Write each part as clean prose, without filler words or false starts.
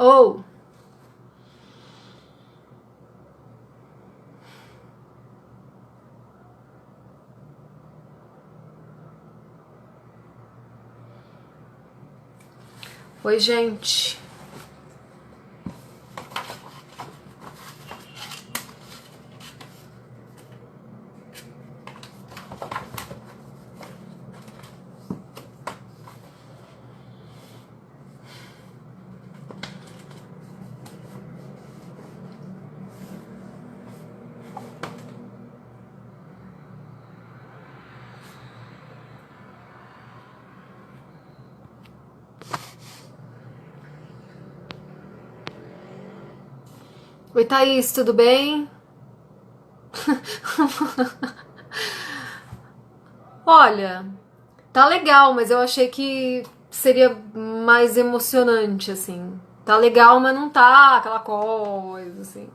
Ou, oi, gente. Oi, Thaís, tudo bem? Olha, tá legal, mas eu achei que seria mais emocionante, assim. Tá legal, mas não tá aquela coisa, assim.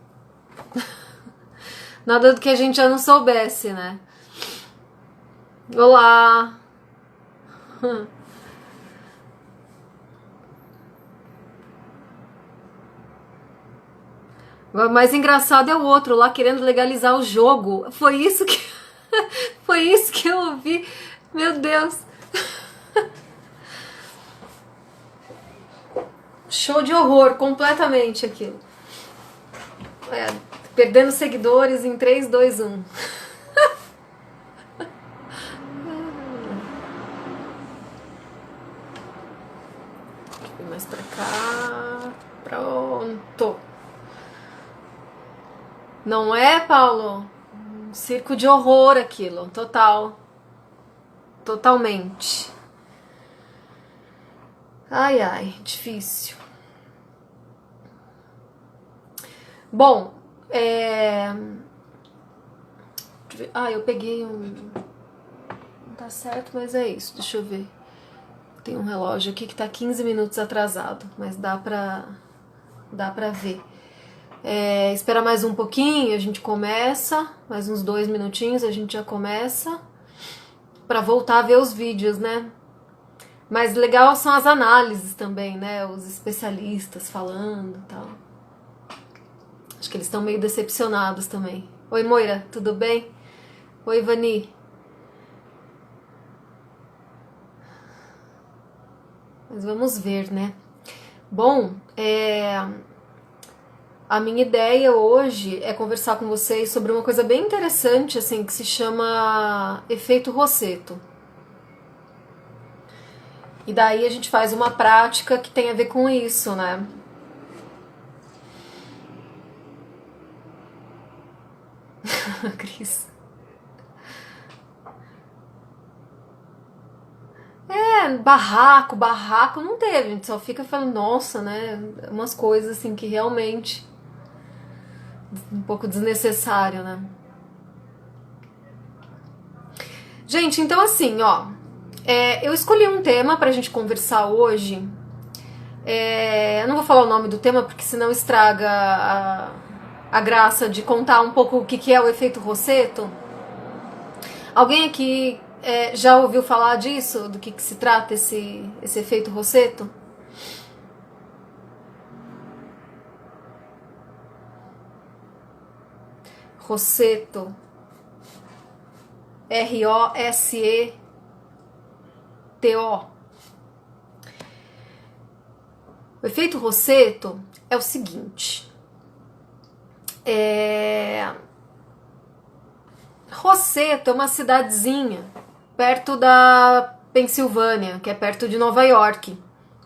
Nada do que a gente já não soubesse, né? Olá! O mais engraçado é o outro lá querendo legalizar o jogo. Foi isso que. Foi isso que eu ouvi. Meu Deus. Show de horror, completamente aquilo. É, perdendo seguidores em 3, 2, 1. Deixa eu ir mais pra cá. Pronto. Não é, Paulo? Um circo de horror aquilo. Total. Totalmente. Ai, ai, difícil. Bom, eu peguei um. Não tá certo, mas é isso. Deixa eu ver. Tem um relógio aqui que tá 15 minutos atrasado, mas dá pra ver. Espera mais um pouquinho, a gente começa. Mais uns 2 minutinhos a gente já começa. Pra voltar a ver os vídeos, né? Mas legal são as análises também, né? Os especialistas falando e tal. Acho que eles estão meio decepcionados também. Oi, Moira, tudo bem? Oi, Vani. Mas vamos ver, né? Bom, a minha ideia hoje é conversar com vocês sobre uma coisa bem interessante, assim, que se chama efeito Rosseto. E daí a gente faz uma prática que tem a ver com isso, né? Cris. Barraco não teve, a gente só fica falando, nossa, né? Umas coisas assim que realmente um pouco desnecessário, né? Gente, então assim, ó, eu escolhi um tema pra gente conversar hoje. Eu não vou falar o nome do tema porque senão estraga a graça de contar um pouco o que é o efeito Rosseto. Alguém aqui já ouviu falar disso? Do que se trata esse efeito Rosseto? Rosseto. R-O-S-E-T-O. O efeito Rosseto é o seguinte. Rosseto é uma cidadezinha perto da Pensilvânia, que é perto de Nova York.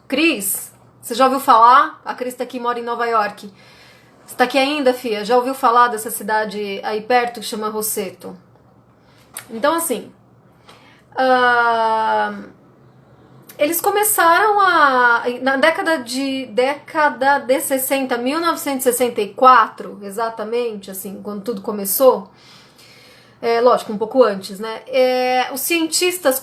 Cris, você já ouviu falar? A Cris tá aqui, mora em Nova York. Você tá aqui ainda, fia? Já ouviu falar dessa cidade aí perto que chama Rosseto? Então, assim, eles começaram na década de 60, 1964, exatamente, assim, quando tudo começou. Lógico, um pouco antes, né? Os cientistas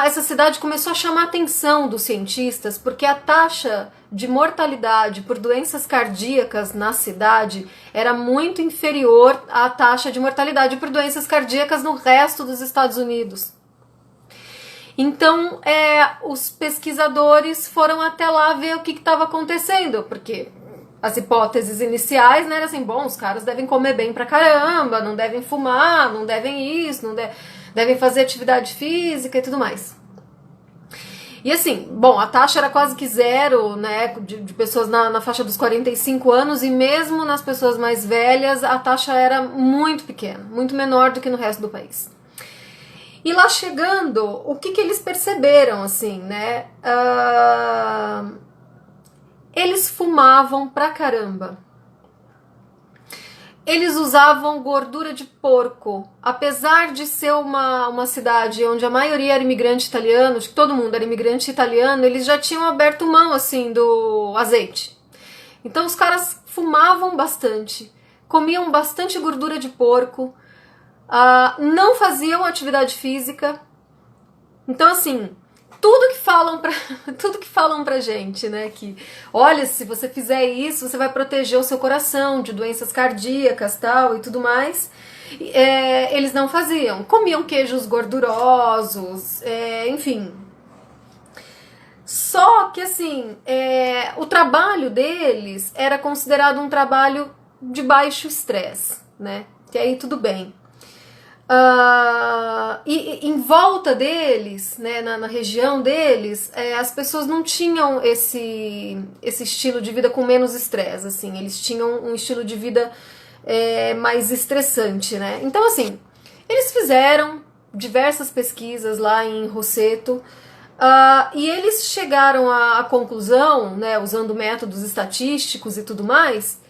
essa cidade começou a chamar a atenção dos cientistas porque a taxa de mortalidade por doenças cardíacas na cidade era muito inferior à taxa de mortalidade por doenças cardíacas no resto dos Estados Unidos. Então, os pesquisadores foram até lá ver o que estava acontecendo, porque as hipóteses iniciais, né, era assim, bom, os caras devem comer bem pra caramba, não devem fumar, não devem isso, devem fazer atividade física e tudo mais. E assim, bom, a taxa era quase que zero, né, de pessoas na faixa dos 45 anos, e mesmo nas pessoas mais velhas a taxa era muito pequena, muito menor do que no resto do país. E lá chegando, o que eles perceberam, assim, né? Eles fumavam pra caramba. Eles usavam gordura de porco. Apesar de ser uma cidade onde a maioria era imigrante italiano, de que todo mundo era imigrante italiano, eles já tinham aberto mão, assim, do azeite. Então os caras fumavam bastante, comiam bastante gordura de porco, não faziam atividade física. Então, assim, tudo que falam pra gente, né, que olha, se você fizer isso, você vai proteger o seu coração de doenças cardíacas, tal, e tudo mais, eles não faziam. Comiam queijos gordurosos, enfim. Só que, assim, o trabalho deles era considerado um trabalho de baixo estresse, né, que aí tudo bem. E em volta deles, né, na região deles, as pessoas não tinham esse estilo de vida com menos estresse, assim, eles tinham um estilo de vida mais estressante, né? Então, assim, eles fizeram diversas pesquisas lá em Roseto, e eles chegaram à conclusão, né, usando métodos estatísticos e tudo mais,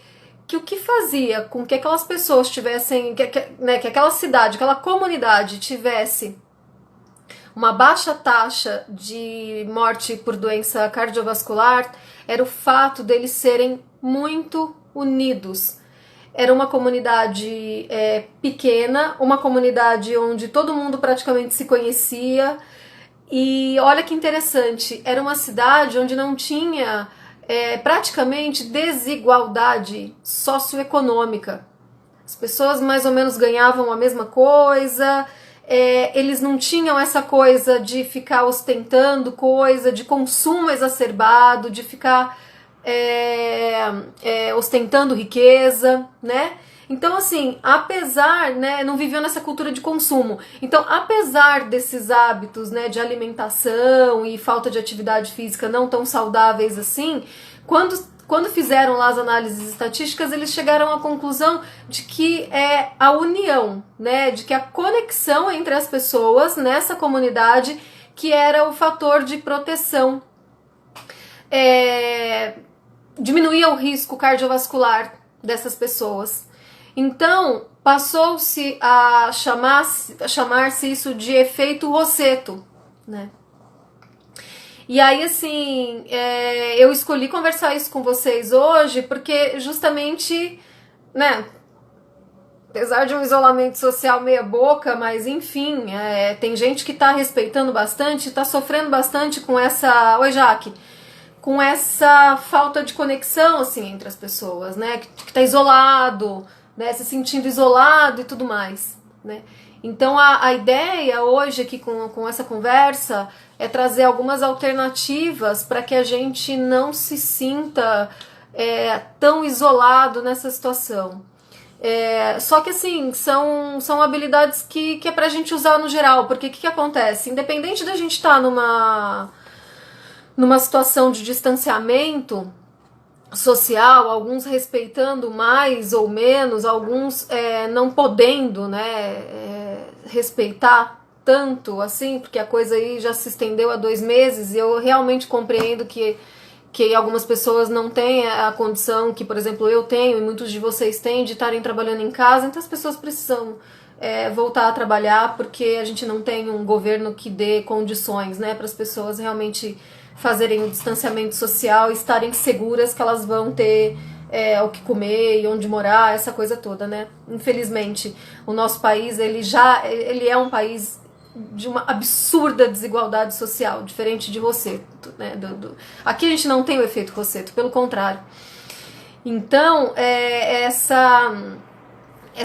que o que fazia com que aquelas pessoas tivessem, né, que aquela cidade, aquela comunidade tivesse uma baixa taxa de morte por doença cardiovascular era o fato deles serem muito unidos. Era uma comunidade pequena, uma comunidade onde todo mundo praticamente se conhecia, e olha que interessante, era uma cidade onde não tinha praticamente desigualdade socioeconômica. As pessoas mais ou menos ganhavam a mesma coisa, eles não tinham essa coisa de ficar ostentando coisa, de consumo exacerbado, de ficar ostentando riqueza, né? Então, assim, apesar, né, não viviam nessa cultura de consumo. Então, apesar desses hábitos, né, de alimentação e falta de atividade física não tão saudáveis assim, quando fizeram lá as análises estatísticas, eles chegaram à conclusão de que é a união, né, de que a conexão entre as pessoas nessa comunidade que era o fator de proteção. Diminuía o risco cardiovascular dessas pessoas. Então, passou-se a chamar-se isso de efeito Roseto, né? E aí, assim, eu escolhi conversar isso com vocês hoje porque justamente, né, apesar de um isolamento social meia boca, mas enfim, tem gente que tá respeitando bastante, tá sofrendo bastante com essa... Oi, Jaque! Com essa falta de conexão, assim, entre as pessoas, né, que tá isolado, né, se sentindo isolado e tudo mais, né. Então a ideia hoje aqui com essa conversa é trazer algumas alternativas para que a gente não se sinta tão isolado nessa situação. Só que assim, são habilidades que é pra gente usar no geral, porque o que acontece? Independente da gente estar numa situação de distanciamento social, alguns respeitando mais ou menos, alguns não podendo, né, respeitar tanto assim, porque a coisa aí já se estendeu há 2 meses e eu realmente compreendo que algumas pessoas não têm a condição que, por exemplo, eu tenho e muitos de vocês têm de estarem trabalhando em casa, então as pessoas precisam voltar a trabalhar porque a gente não tem um governo que dê condições, né, para as pessoas realmente fazerem o distanciamento social e estarem seguras que elas vão ter o que comer e onde morar, essa coisa toda, né? Infelizmente, o nosso país, ele é um país de uma absurda desigualdade social, diferente de Roseto, né? Aqui a gente não tem o efeito Roseto, pelo contrário. Então, essa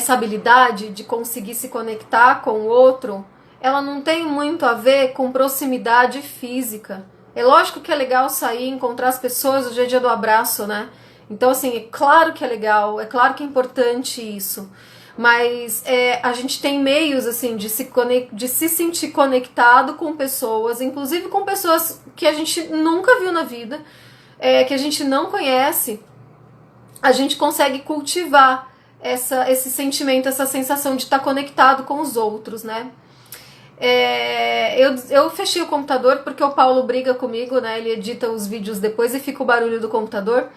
habilidade de conseguir se conectar com o outro ela não tem muito a ver com proximidade física. É lógico que é legal sair, encontrar as pessoas, hoje é dia do abraço, né? Então, assim, é claro que é legal, é claro que é importante isso. Mas a gente tem meios, assim, de se sentir conectado com pessoas, inclusive com pessoas que a gente nunca viu na vida, que a gente não conhece. A gente consegue cultivar esse sentimento, essa sensação de estar conectado com os outros, né? Eu fechei o computador porque o Paulo briga comigo, né? Ele edita os vídeos depois e fica o barulho do computador.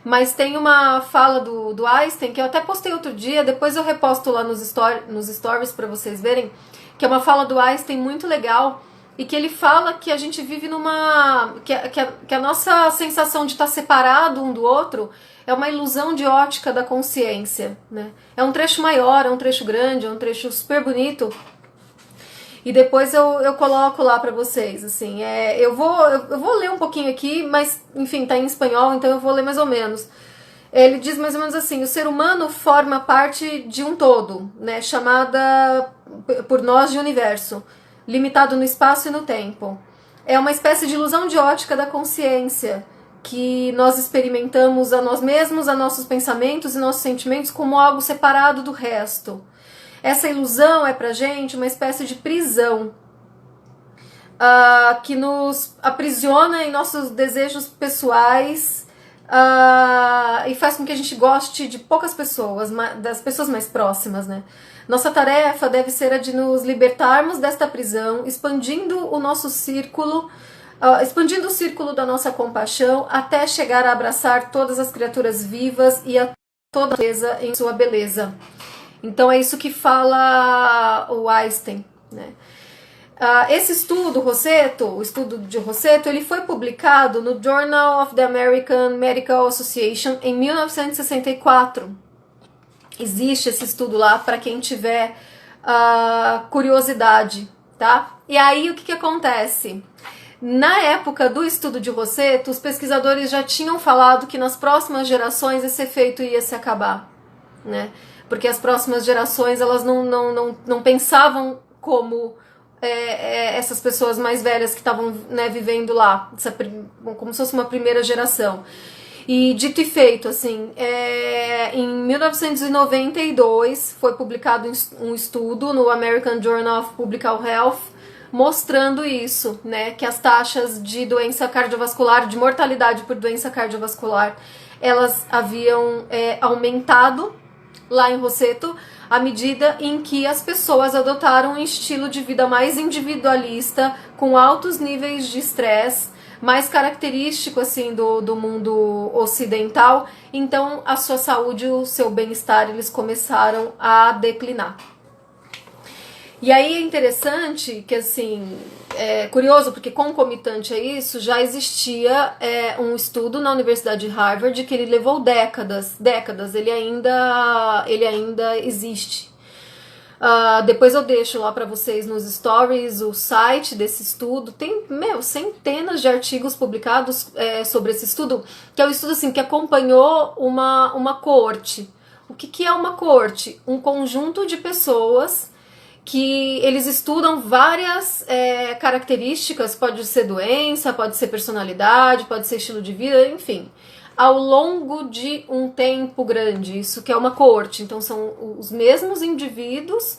Mas tem uma fala do Einstein que eu até postei outro dia, depois eu reposto lá nos stories para vocês verem, que é uma fala do Einstein muito legal e que ele fala que a gente vive numa... que a nossa sensação de estar separado um do outro é uma ilusão de ótica da consciência, né? É um trecho maior, é um trecho grande, é um trecho super bonito. E depois eu coloco lá pra vocês, assim, eu vou ler um pouquinho aqui, mas, enfim, tá em espanhol, então eu vou ler mais ou menos. Ele diz mais ou menos assim: o ser humano forma parte de um todo, né, chamada por nós de universo, limitado no espaço e no tempo. É uma espécie de ilusão de ótica da consciência, que nós experimentamos a nós mesmos, a nossos pensamentos e nossos sentimentos como algo separado do resto. Essa ilusão é pra gente uma espécie de prisão que nos aprisiona em nossos desejos pessoais e faz com que a gente goste de poucas pessoas, das pessoas mais próximas, né? Nossa tarefa deve ser a de nos libertarmos desta prisão, expandindo o nosso círculo, expandindo o círculo da nossa compaixão até chegar a abraçar todas as criaturas vivas e a toda a natureza em sua beleza. Então é isso que fala o Einstein, né? Esse estudo, Rossetto, o estudo de Rossetto, ele foi publicado no Journal of the American Medical Association em 1964. Existe esse estudo lá para quem tiver curiosidade, tá? E aí o que acontece? Na época do estudo de Rossetto, os pesquisadores já tinham falado que nas próximas gerações esse efeito ia se acabar, né? Porque as próximas gerações elas não pensavam como essas pessoas mais velhas que estavam, né, vivendo lá, como se fosse uma primeira geração. E dito e feito, assim, em 1992 foi publicado um estudo no American Journal of Public Health mostrando isso, né, que as taxas de doença cardiovascular, de mortalidade por doença cardiovascular, elas haviam aumentado lá em Rossetto, à medida em que as pessoas adotaram um estilo de vida mais individualista, com altos níveis de estresse, mais característico assim do mundo ocidental. Então a sua saúde, o seu bem-estar, eles começaram a declinar. E aí é interessante que, assim, é curioso porque concomitante a isso já existia um estudo na Universidade de Harvard que ele levou décadas, ele ainda existe. Depois eu deixo lá para vocês nos stories o site desse estudo. Tem, centenas de artigos publicados sobre esse estudo, que é um estudo assim, que acompanhou uma coorte. O que é uma coorte? Um conjunto de pessoas que eles estudam várias características, pode ser doença, pode ser personalidade, pode ser estilo de vida, enfim, ao longo de um tempo grande. Isso que é uma coorte. Então são os mesmos indivíduos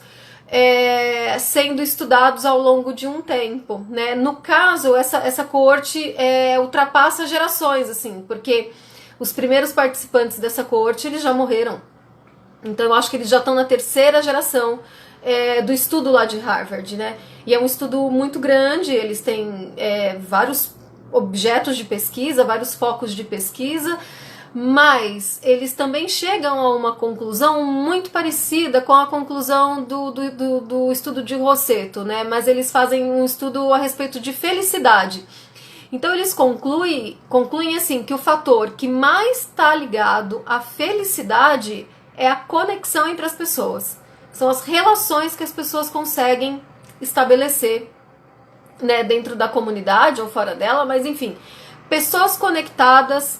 sendo estudados ao longo de um tempo, né? No caso, essa coorte ultrapassa gerações, assim, porque os primeiros participantes dessa coorte, eles já morreram. Então eu acho que eles já estão na terceira geração do estudo lá de Harvard, né? E é um estudo muito grande, eles têm vários objetos de pesquisa, vários focos de pesquisa, mas eles também chegam a uma conclusão muito parecida com a conclusão do estudo de Rossetto, né? Mas eles fazem um estudo a respeito de felicidade. Então eles concluem assim, que o fator que mais está ligado à felicidade é a conexão entre as pessoas. São as relações que as pessoas conseguem estabelecer, né, dentro da comunidade ou fora dela, mas enfim, pessoas conectadas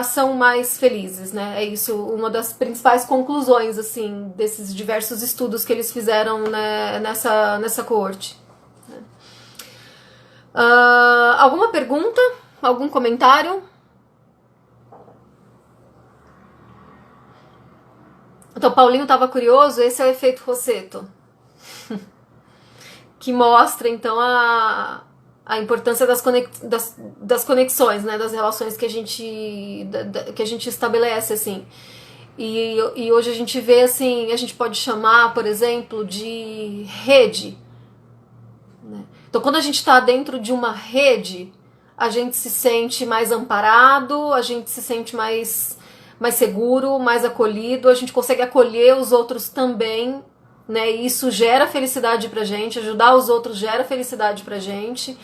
são mais felizes, né? É isso, uma das principais conclusões, assim, desses diversos estudos que eles fizeram, né, nessa coorte. Alguma pergunta? Algum comentário? Então, Paulinho estava curioso, esse é o efeito Rosseto, que mostra, então, a importância das conexões, né, das relações que a gente estabelece, assim. E hoje a gente vê, assim, a gente pode chamar, por exemplo, de rede, né? Então, quando a gente está dentro de uma rede, a gente se sente mais amparado, a gente se sente mais seguro, mais acolhido, a gente consegue acolher os outros também, né? E isso gera felicidade pra gente, ajudar os outros gera felicidade pra gente.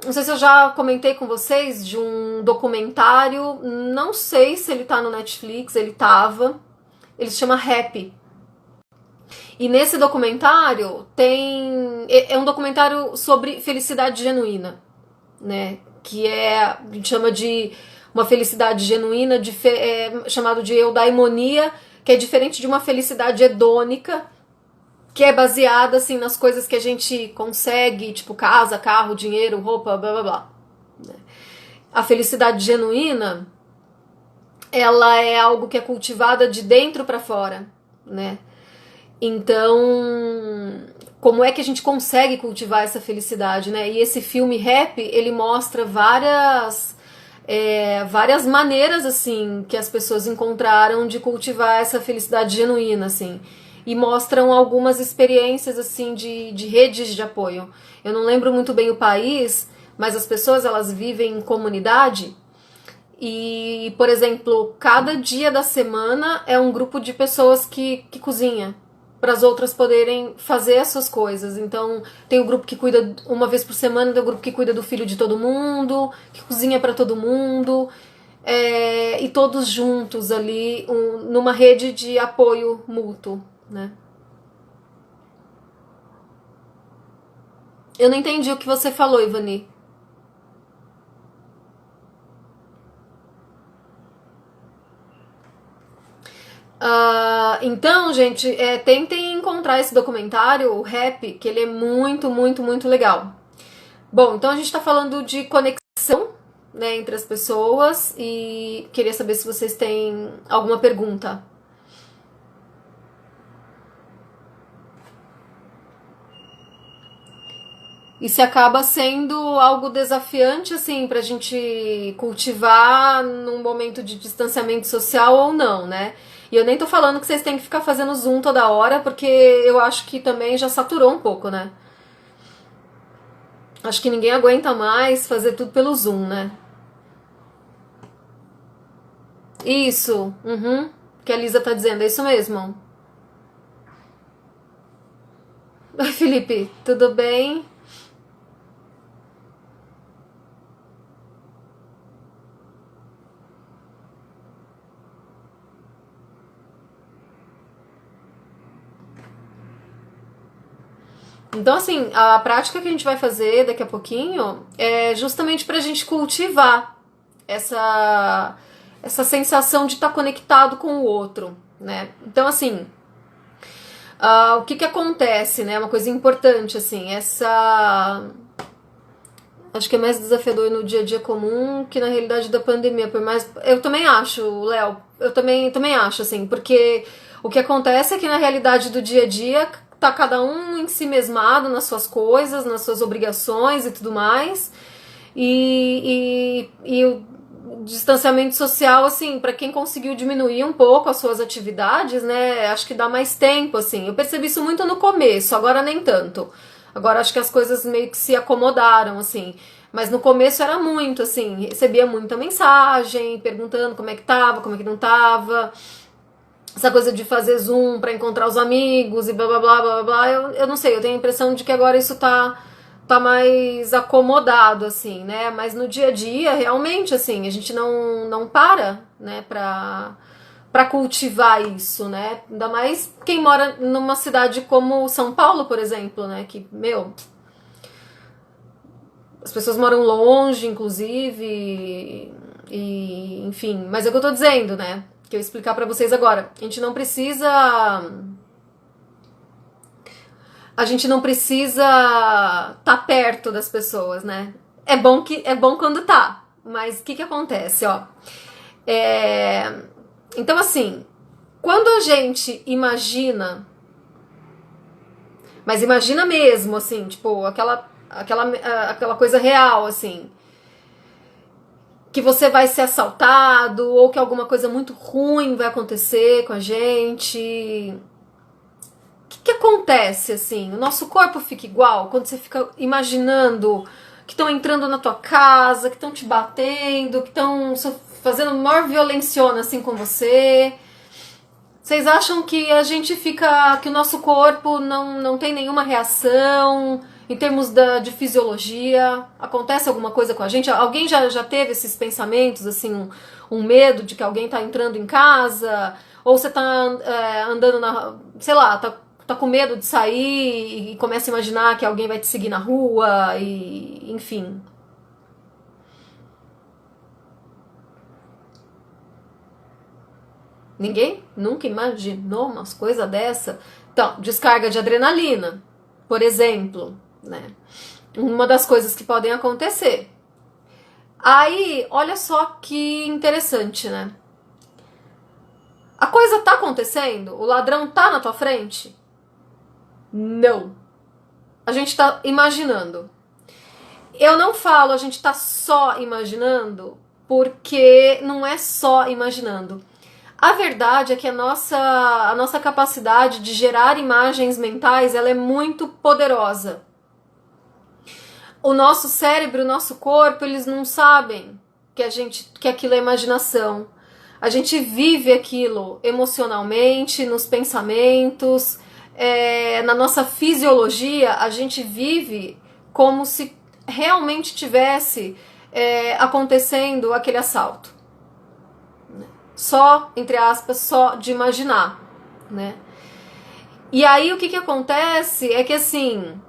Não sei se eu já comentei com vocês de um documentário, não sei se ele tá no Netflix, ele se chama Happy. E nesse documentário é um documentário sobre felicidade genuína, né? Que a gente chama de uma felicidade genuína, chamado de eudaimonia, que é diferente de uma felicidade hedônica, que é baseada assim nas coisas que a gente consegue, tipo casa, carro, dinheiro, roupa, blá blá blá. A felicidade genuína, ela é algo que é cultivada de dentro para fora, né? Então, como é que a gente consegue cultivar essa felicidade, né? E esse filme Rap, ele mostra várias maneiras, assim, que as pessoas encontraram de cultivar essa felicidade genuína, assim. E mostram algumas experiências, assim, de redes de apoio. Eu não lembro muito bem o país, mas as pessoas, elas vivem em comunidade e, por exemplo, cada dia da semana é um grupo de pessoas que cozinha para as outras poderem fazer as suas coisas. Então, tem o grupo que cuida uma vez por semana, tem o grupo que cuida do filho de todo mundo, que cozinha para todo mundo, e todos juntos ali, numa rede de apoio mútuo, né? Eu não entendi o que você falou, Ivani. Então, gente, tentem encontrar esse documentário, o Rap, que ele é muito, muito, muito legal. Bom, então a gente está falando de conexão, né, entre as pessoas e queria saber se vocês têm alguma pergunta. E se acaba sendo algo desafiante, assim, pra gente cultivar num momento de distanciamento social ou não, né? E eu nem tô falando que vocês têm que ficar fazendo Zoom toda hora, porque eu acho que também já saturou um pouco, né? Acho que ninguém aguenta mais fazer tudo pelo Zoom, né? Isso, que a Lisa tá dizendo, é isso mesmo. Oi, Felipe, tudo bem? Então, assim, a prática que a gente vai fazer daqui a pouquinho é justamente pra gente cultivar essa, essa sensação de estar conectado com o outro, né? Então, assim, o que que acontece, né? Uma coisa importante, assim, acho que é mais desafiador no dia a dia comum que na realidade da pandemia, por mais... Eu também acho, Léo, eu também acho, assim, porque o que acontece é que na realidade do dia a dia tá cada um em si mesmado nas suas coisas, nas suas obrigações e tudo mais, e o distanciamento social, assim, para quem conseguiu diminuir um pouco as suas atividades, né, acho que dá mais tempo, assim. Eu percebi isso muito no começo, agora nem tanto. Agora acho que as coisas meio que se acomodaram, assim. Mas no começo era muito, assim, recebia muita mensagem, perguntando como é que tava, como é que não tava. Essa coisa de fazer Zoom pra encontrar os amigos e blá blá blá blá blá. Eu não sei, eu tenho a impressão de que agora isso tá mais acomodado, assim, né? Mas no dia a dia, realmente, assim, a gente não para, né, pra cultivar isso, né? Ainda mais quem mora numa cidade como São Paulo, por exemplo, né? Que, meu, As pessoas moram longe, inclusive, e enfim. Mas é o que eu tô dizendo, né? Que eu ia explicar pra vocês agora. A gente não precisa tá perto das pessoas, né? É bom quando tá. Mas o que que acontece, ó? Então, assim, quando a gente imagina, mas imagina mesmo, assim, tipo, aquela coisa real, assim, que você vai ser assaltado ou que alguma coisa muito ruim vai acontecer com a gente. O que acontece, assim? O nosso corpo fica igual quando você fica imaginando que estão entrando na tua casa, que estão te batendo, que estão fazendo maior violenciona, assim, com você. Vocês acham que a gente fica, que o nosso corpo não tem nenhuma reação em termos de fisiologia? Acontece alguma coisa com a gente? Alguém já teve esses pensamentos, assim, um medo de que alguém tá entrando em casa? Ou você tá andando sei lá, tá com medo de sair e começa a imaginar que alguém vai te seguir na rua e enfim. Ninguém nunca imaginou umas coisas dessa? Então, descarga de adrenalina, por exemplo, né? Uma das coisas que podem acontecer. Aí, olha só que interessante, né? A coisa tá acontecendo? O ladrão tá na tua frente? Não. A gente tá imaginando. Eu não falo a gente tá só imaginando, porque não é só imaginando. A verdade é que a nossa capacidade de gerar imagens mentais, ela é muito poderosa. O nosso cérebro, o nosso corpo, eles não sabem que aquilo é imaginação. A gente vive aquilo emocionalmente, nos pensamentos, na nossa fisiologia, a gente vive como se realmente tivesse acontecendo aquele assalto. Só, entre aspas, só de imaginar, né? E aí o que acontece é que, assim,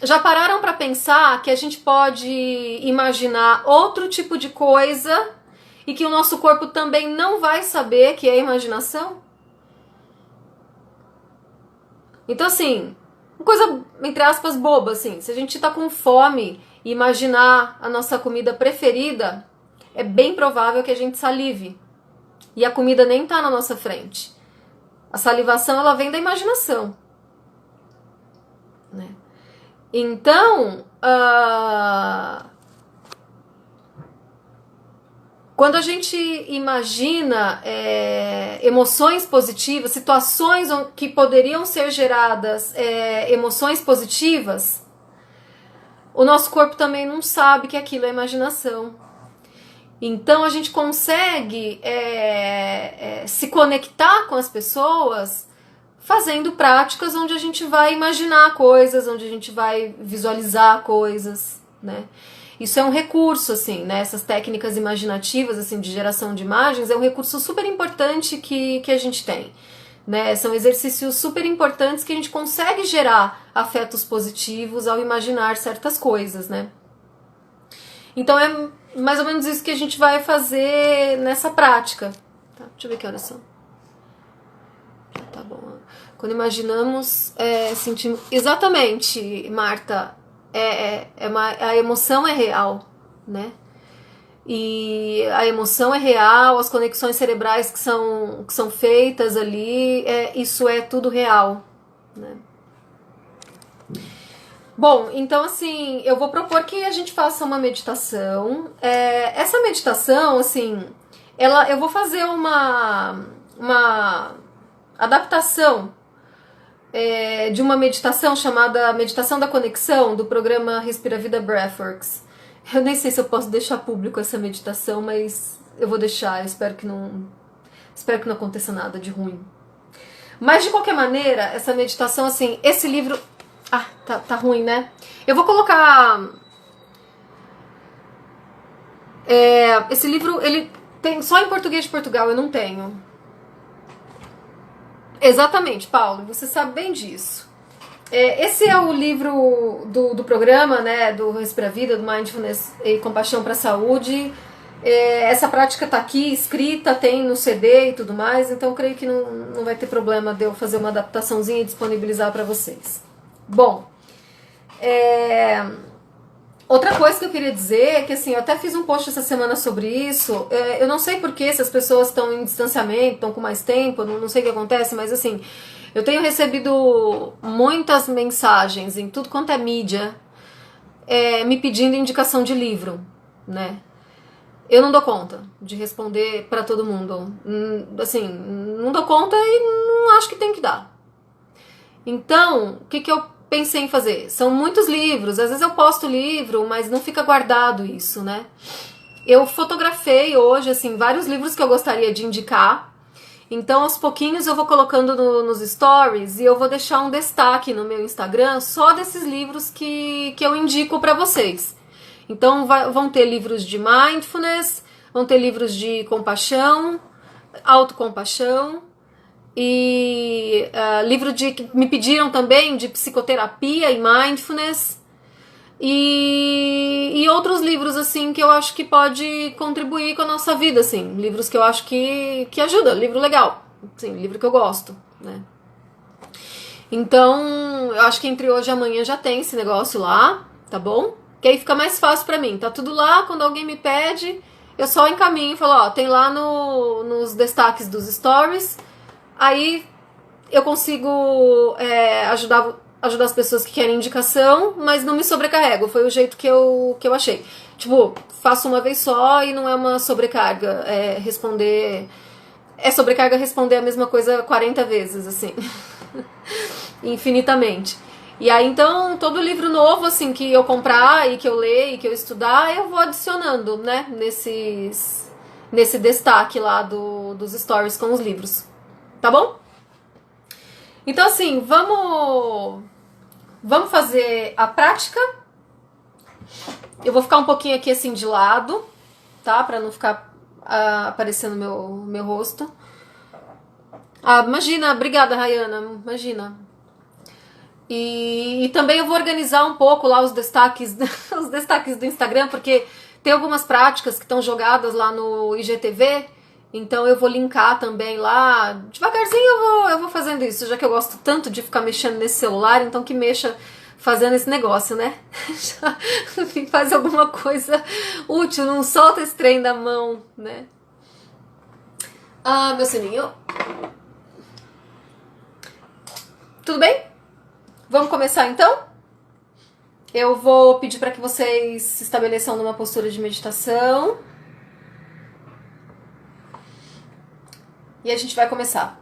já pararam para pensar que a gente pode imaginar outro tipo de coisa e que o nosso corpo também não vai saber que é imaginação? Então, assim, uma coisa, entre aspas, boba, assim, se a gente tá com fome e imaginar a nossa comida preferida, é bem provável que a gente salive. E a comida nem tá na nossa frente. A salivação, ela vem da imaginação. Né? Então, quando a gente imagina emoções positivas, situações que poderiam ser geradas emoções positivas, o nosso corpo também não sabe que aquilo é imaginação. Então a gente consegue se conectar com as pessoas fazendo práticas onde a gente vai imaginar coisas, onde a gente vai visualizar coisas, né? Isso é um recurso, assim, né? Essas técnicas imaginativas, assim, de geração de imagens, é um recurso super importante que a gente tem, né? São exercícios super importantes que a gente consegue gerar afetos positivos ao imaginar certas coisas, né? Então é mais ou menos isso que a gente vai fazer nessa prática. Tá, deixa eu ver que horas são. Tá bom. Quando imaginamos, sentimos. Exatamente, Marta. A emoção é real, né? E a emoção é real, as conexões cerebrais que são feitas ali, isso é tudo real, né? Bom, então assim, eu vou propor que a gente faça uma meditação. Essa meditação, assim, eu vou fazer uma adaptação de uma meditação chamada Meditação da Conexão, do programa Respira Vida Breathworks. Eu nem sei se eu posso deixar público essa meditação, mas eu vou deixar, eu espero que não aconteça nada de ruim. Mas de qualquer maneira, essa meditação, assim, esse livro... Ah, tá ruim, né? Eu vou colocar... esse livro, ele tem só em português de Portugal, eu não tenho. Exatamente, Paulo, você sabe bem disso. Esse é o livro do programa, né, do Respira Vida, do Mindfulness e Compaixão para a Saúde. Essa prática está aqui escrita, tem no CD e tudo mais, então eu creio que não vai ter problema de eu fazer uma adaptaçãozinha e disponibilizar para vocês. Bom, outra coisa que eu queria dizer é que, assim, eu até fiz um post essa semana sobre isso. Eu não sei porque se as pessoas estão em distanciamento, estão com mais tempo, não sei o que acontece, mas assim, eu tenho recebido muitas mensagens em tudo quanto é mídia, me pedindo indicação de livro, né? Eu não dou conta de responder pra todo mundo. Assim, não dou conta e não acho que tem que dar. Então, o que eu pensei em fazer? São muitos livros, às vezes eu posto livro, mas não fica guardado isso, né? Eu fotografei hoje, assim, vários livros que eu gostaria de indicar. Então, aos pouquinhos eu vou colocando nos stories e eu vou deixar um destaque no meu Instagram só desses livros que eu indico pra vocês. Então, vão ter livros de mindfulness, vão ter livros de compaixão, autocompaixão, e livro que me pediram também de psicoterapia e mindfulness, e outros livros assim que eu acho que pode contribuir com a nossa vida, assim, livros que eu acho que ajuda, livro legal, assim, livro que eu gosto, né? Então, eu acho que entre hoje e amanhã já tem esse negócio lá, tá bom? Que aí fica mais fácil pra mim, tá tudo lá, quando alguém me pede, eu só encaminho e falo, ó, tem lá nos destaques dos stories. Aí eu consigo ajudar as pessoas que querem indicação, mas não me sobrecarrego. Foi o jeito que eu achei. Tipo, faço uma vez só e não é uma sobrecarga. É sobrecarga responder a mesma coisa 40 vezes, assim. Infinitamente. E aí, então, todo livro novo, assim, que eu comprar e que eu ler e que eu estudar, eu vou adicionando, né, nesse destaque lá dos stories com os livros. Tá bom? Então, assim, vamos fazer a prática. Eu vou ficar um pouquinho aqui assim de lado, tá? Pra não ficar aparecendo meu rosto. Imagina, obrigada, Rayana, imagina. E também eu vou organizar um pouco lá os destaques, os destaques do Instagram, porque tem algumas práticas que estão jogadas lá no IGTV. Então eu vou linkar também lá. Devagarzinho eu vou fazendo isso, já que eu gosto tanto de ficar mexendo nesse celular, então que mexa fazendo esse negócio, né? Faz alguma coisa útil, não solta esse trem da mão, né? Meu sininho. Tudo bem? Vamos começar então? Eu vou pedir para que vocês se estabeleçam numa postura de meditação. E a gente vai começar.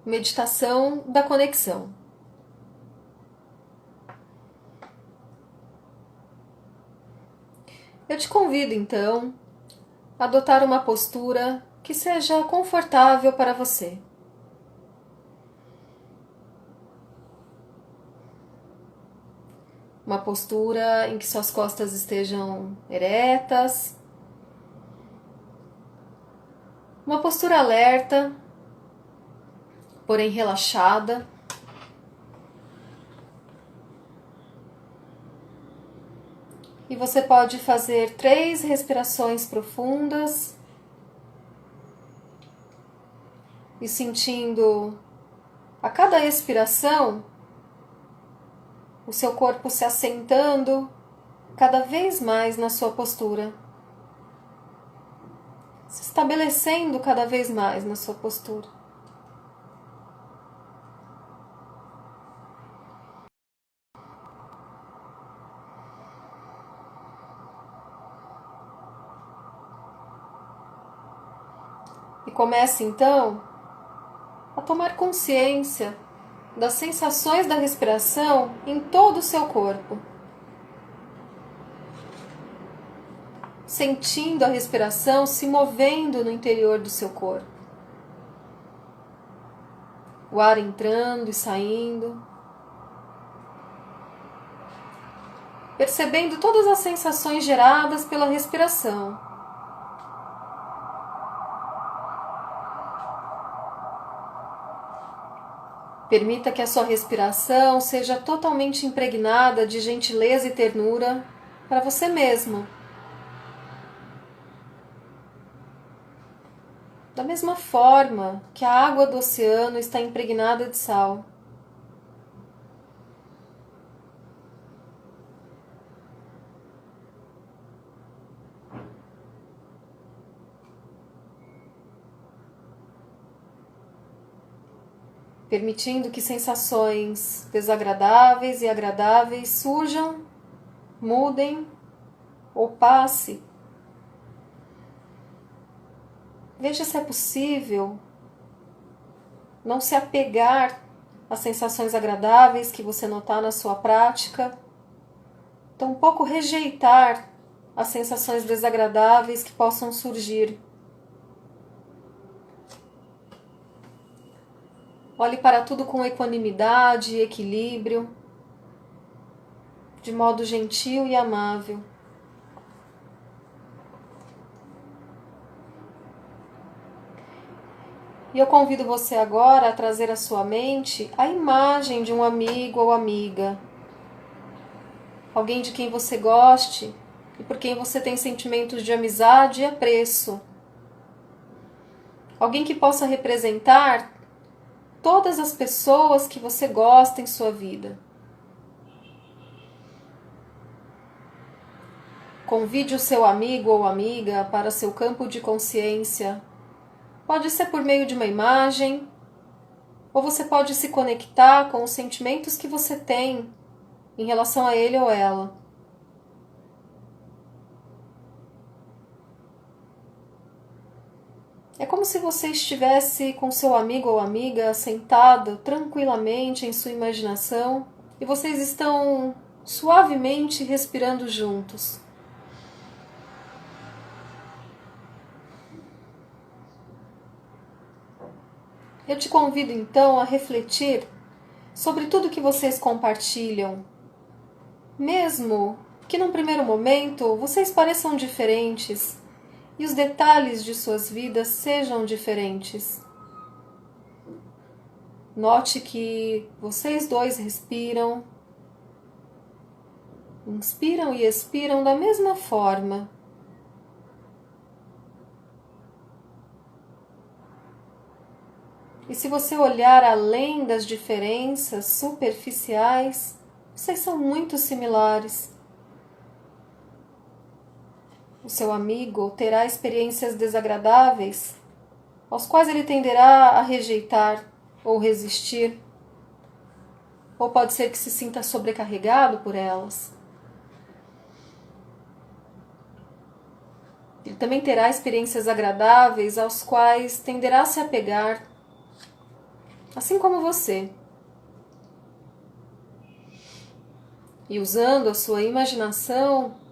Meditação da conexão. Eu te convido então a adotar uma postura que seja confortável para você. Uma postura em que suas costas estejam eretas. Uma postura alerta, porém relaxada. E você pode fazer 3 respirações profundas e sentindo a cada expiração o seu corpo se assentando cada vez mais na sua postura, se estabelecendo cada vez mais na sua postura. E comece então a tomar consciência das sensações da respiração em todo o seu corpo. Sentindo a respiração se movendo no interior do seu corpo. o ar entrando e saindo, percebendo todas as sensações geradas pela respiração. Permita que a sua respiração seja totalmente impregnada de gentileza e ternura para você mesmo. Da mesma forma que a água do oceano está impregnada de sal. Permitindo que sensações desagradáveis e agradáveis surjam, mudem ou passe. Veja se é possível não se apegar às sensações agradáveis que você notar na sua prática, tampouco rejeitar as sensações desagradáveis que possam surgir. Olhe para tudo com equanimidade e equilíbrio, de modo gentil e amável. E eu convido você agora a trazer à sua mente a imagem de um amigo ou amiga, alguém de quem você goste e por quem você tem sentimentos de amizade e apreço. Alguém que possa representar todas as pessoas que você gosta em sua vida. Convide o seu amigo ou amiga para seu campo de consciência. Pode ser por meio de uma imagem, ou você pode se conectar com os sentimentos que você tem em relação a ele ou ela. É como se você estivesse com seu amigo ou amiga sentado tranquilamente em sua imaginação e vocês estão suavemente respirando juntos. Eu te convido então a refletir sobre tudo que vocês compartilham, mesmo que num primeiro momento vocês pareçam diferentes e os detalhes de suas vidas sejam diferentes. Note que vocês dois respiram, inspiram e expiram da mesma forma. E se você olhar além das diferenças superficiais, vocês são muito similares. O seu amigo terá experiências desagradáveis, aos quais ele tenderá a rejeitar ou resistir, ou pode ser que se sinta sobrecarregado por elas. Ele também terá experiências agradáveis aos quais tenderá a se apegar, assim como você. E usando a sua imaginação,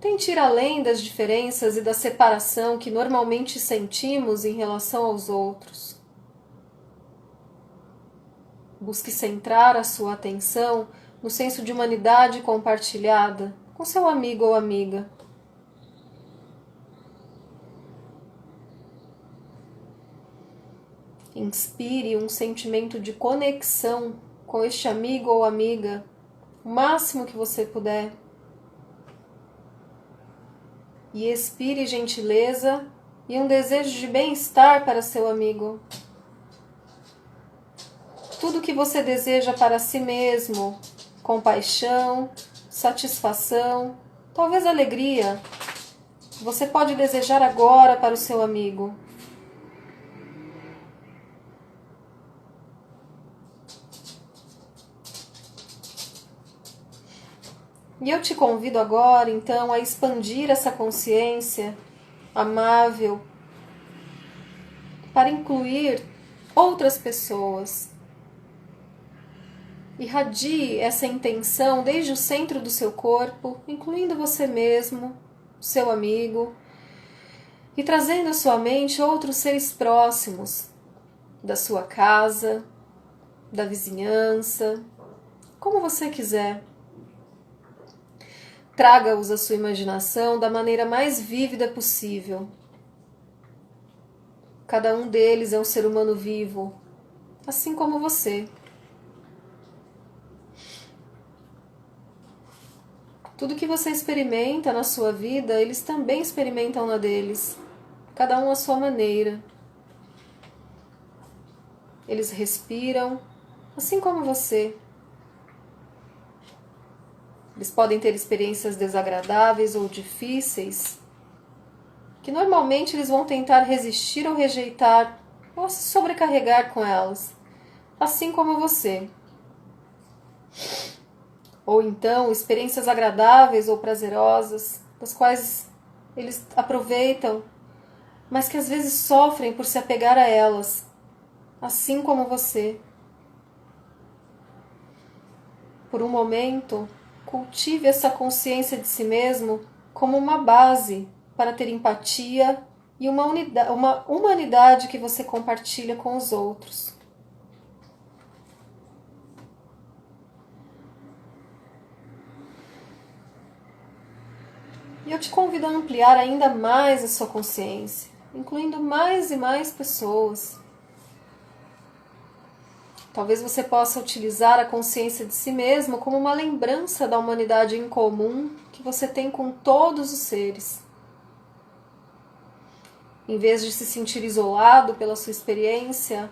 tente ir além das diferenças e da separação que normalmente sentimos em relação aos outros. Busque centrar a sua atenção no senso de humanidade compartilhada com seu amigo ou amiga. Inspire um sentimento de conexão com este amigo ou amiga, o máximo que você puder. E expire gentileza e um desejo de bem-estar para seu amigo. Tudo que você deseja para si mesmo, compaixão, satisfação, talvez alegria, você pode desejar agora para o seu amigo. E eu te convido agora, então, a expandir essa consciência amável para incluir outras pessoas. Irradie essa intenção desde o centro do seu corpo, incluindo você mesmo, seu amigo, e trazendo à sua mente outros seres próximos da sua casa, da vizinhança, como você quiser. Traga-os à sua imaginação da maneira mais vívida possível. Cada um deles é um ser humano vivo, assim como você. Tudo que você experimenta na sua vida, eles também experimentam na deles, cada um à sua maneira. Eles respiram, assim como você. Eles podem ter experiências desagradáveis ou difíceis, que normalmente eles vão tentar resistir ou rejeitar, ou se sobrecarregar com elas, assim como você. Ou então experiências agradáveis ou prazerosas, das quais eles aproveitam, mas que às vezes sofrem por se apegar a elas, assim como você. Por um momento, cultive essa consciência de si mesmo como uma base para ter empatia e uma humanidade que você compartilha com os outros. E eu te convido a ampliar ainda mais a sua consciência, incluindo mais e mais pessoas. Talvez você possa utilizar a consciência de si mesmo como uma lembrança da humanidade em comum que você tem com todos os seres. Em vez de se sentir isolado pela sua experiência,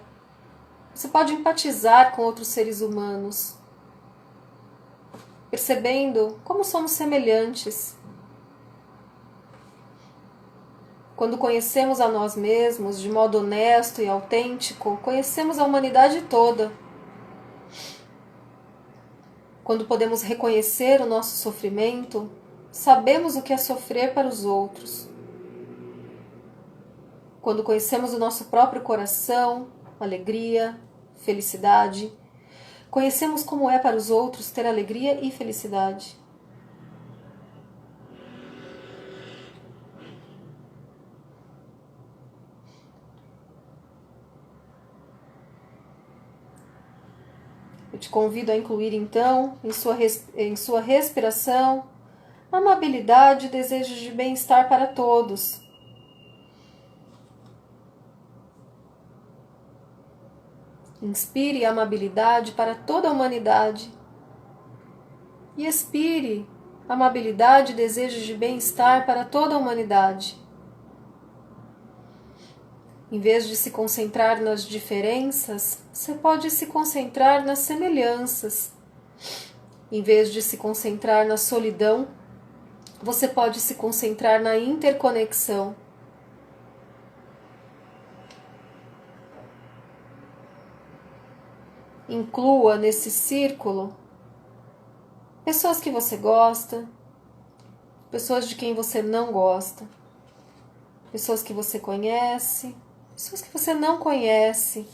você pode empatizar com outros seres humanos, percebendo como somos semelhantes. Quando conhecemos a nós mesmos de modo honesto e autêntico, conhecemos a humanidade toda. Quando podemos reconhecer o nosso sofrimento, sabemos o que é sofrer para os outros. Quando conhecemos o nosso próprio coração, alegria, felicidade, conhecemos como é para os outros ter alegria e felicidade. Eu te convido a incluir então em sua respiração amabilidade e desejos de bem-estar para todos. Inspire amabilidade para toda a humanidade e expire amabilidade e desejos de bem-estar para toda a humanidade. Em vez de se concentrar nas diferenças, você pode se concentrar nas semelhanças. Em vez de se concentrar na solidão, você pode se concentrar na interconexão. Inclua nesse círculo pessoas que você gosta, pessoas de quem você não gosta, pessoas que você conhece, pessoas que você não conhece,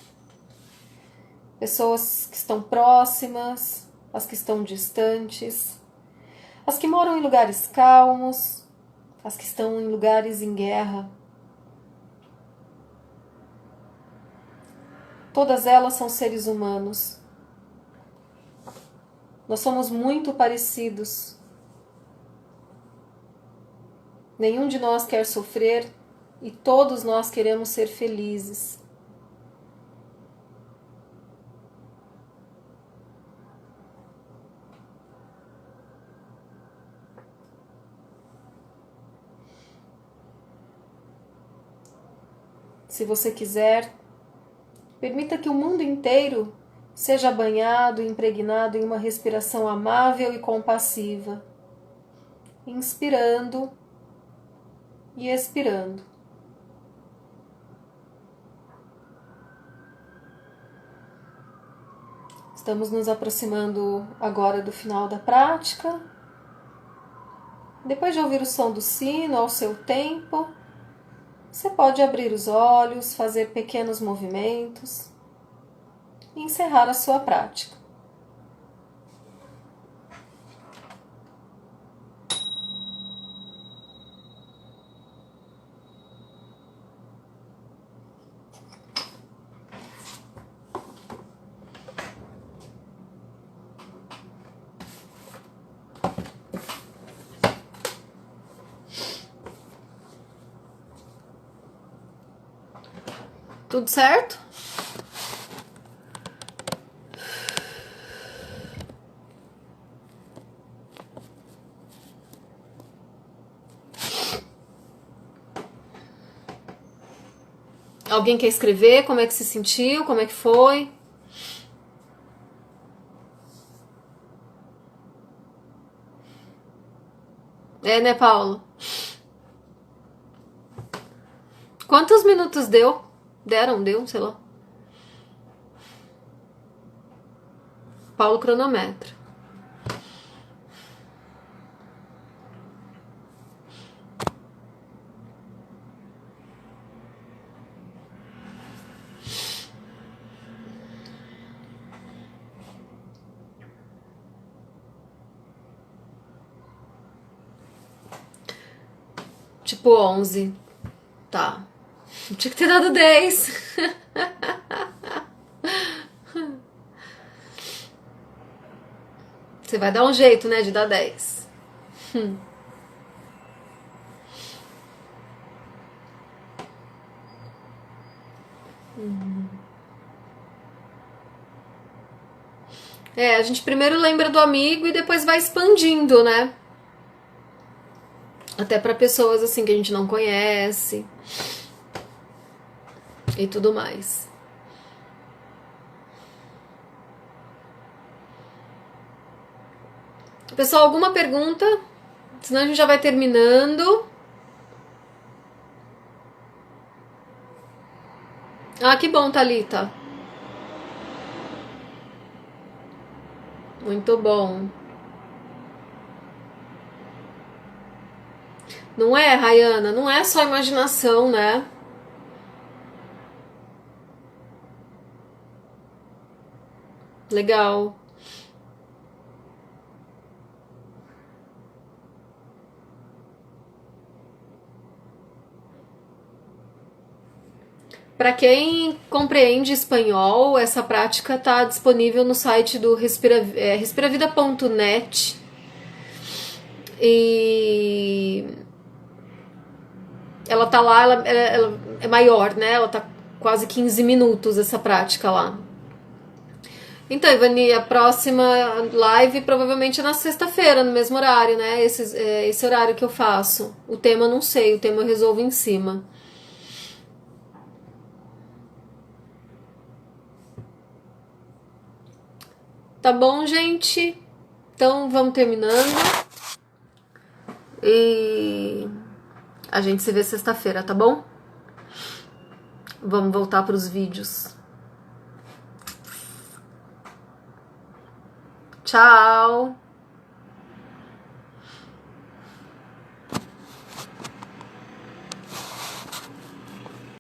pessoas que estão próximas, as que estão distantes, as que moram em lugares calmos, as que estão em lugares em guerra. Todas elas são seres humanos. Nós somos muito parecidos. Nenhum de nós quer sofrer e todos nós queremos ser felizes. Se você quiser, permita que o mundo inteiro seja banhado e impregnado em uma respiração amável e compassiva, inspirando e expirando. Estamos nos aproximando agora do final da prática. Depois de ouvir o som do sino ao seu tempo, você pode abrir os olhos, fazer pequenos movimentos e encerrar a sua prática. Tudo certo? Alguém quer escrever? Como é que se sentiu? Como é que foi? É, né, Paulo? Quantos minutos deu? Deu, sei lá. Paulo cronometra. Tipo 11. Tá. Tinha que ter dado 10. Você vai dar um jeito, né, de dar 10. É, a gente primeiro lembra do amigo e depois vai expandindo, né? Até pra pessoas assim que a gente não conhece e tudo mais. Pessoal, alguma pergunta? Senão a gente já vai terminando. Ah, que bom, Thalita. Muito bom. Não é, Rayana? Não é só imaginação, né? Legal. Para quem compreende espanhol, essa prática está disponível no site do respiravida.net e ela tá lá, ela é maior, né? Ela tá quase 15 minutos essa prática lá. Então, Ivani, a próxima live provavelmente é na sexta-feira, no mesmo horário, né? Esse horário que eu faço. O tema eu não sei, o tema eu resolvo em cima. Tá bom, gente? Então vamos terminando. E a gente se vê sexta-feira, tá bom? Vamos voltar para os vídeos. Tchau!